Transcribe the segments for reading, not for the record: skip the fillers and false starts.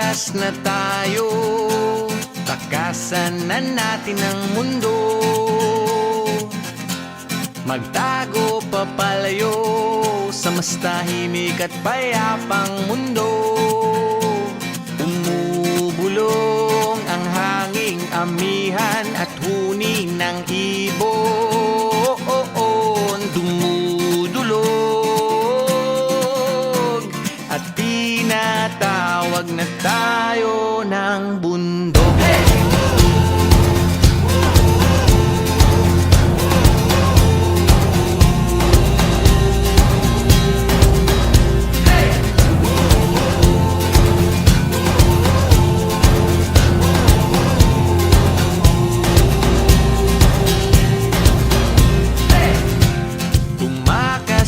Tumakas na tayo, takasan na natin ang mundo. Magtago papalayo sa mas tahimik at payapang mundo. Umubulong ang hanging amihan at huni ng ibon. Dumudulog at tinatawag na tayo ng bundok.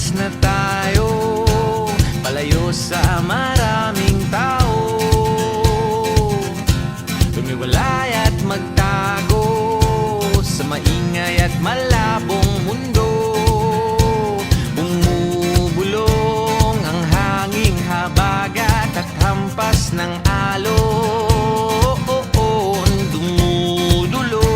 Na tayo, palayo sa maraming tao. Tumiwalay at magtago sa maingay at malabong mundo. Bumubulong ang hanging habagat at hampas ng alon. Dumudulog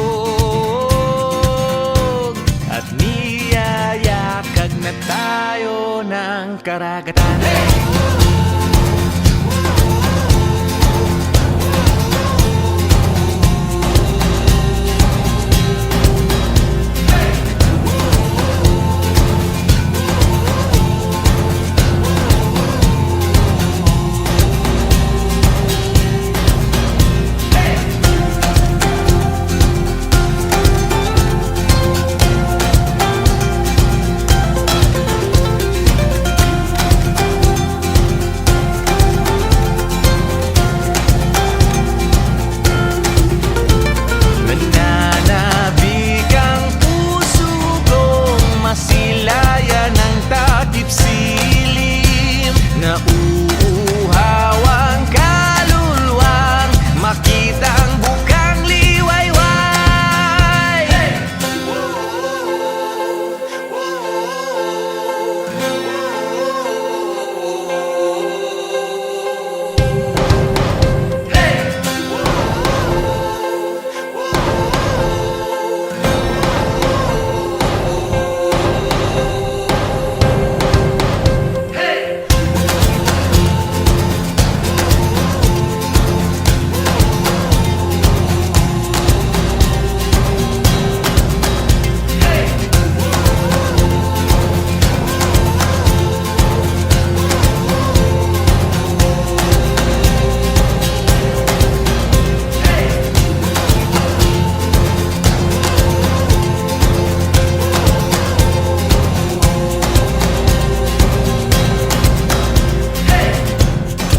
at niyayakag na tayo ng karagatan. Na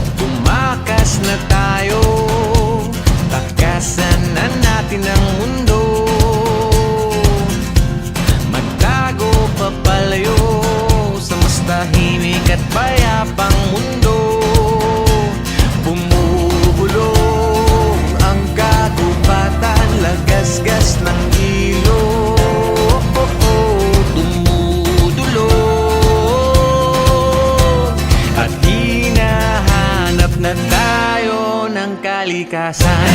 tayo, takasan na natin ang mundo. Magtago papalayo sa mas tahimik at payapang mundo. Bumubulong ang kagubatan, lagasgas ng ilog. Dumudulog at hinahanap na tayo ng kalikasan.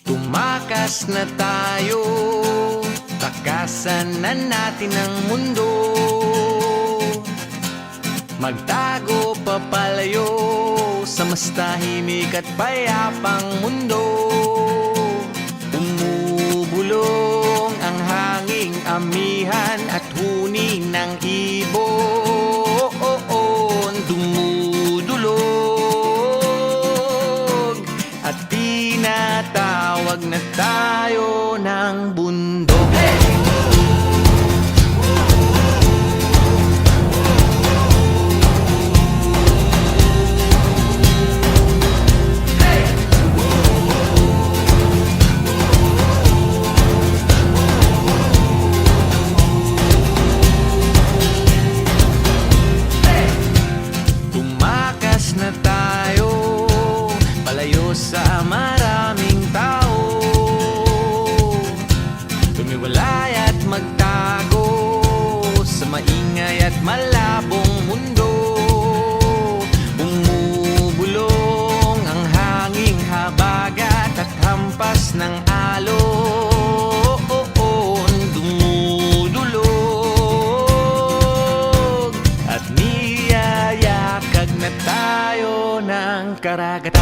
Tumakas na tayo, takasan na natin ang mundo. Magtago papalayo sa mas tahimik at payapang mundo. Umubulong ang hanging amihan at huni ng ibon. Dumudulog at tinatawag na tayo ng bundok. Sa maingay at malabong mundo, bumubulong ang hanging habagat at hampas ng alon, dumudulog at niyayakag na tayo ng karagatan.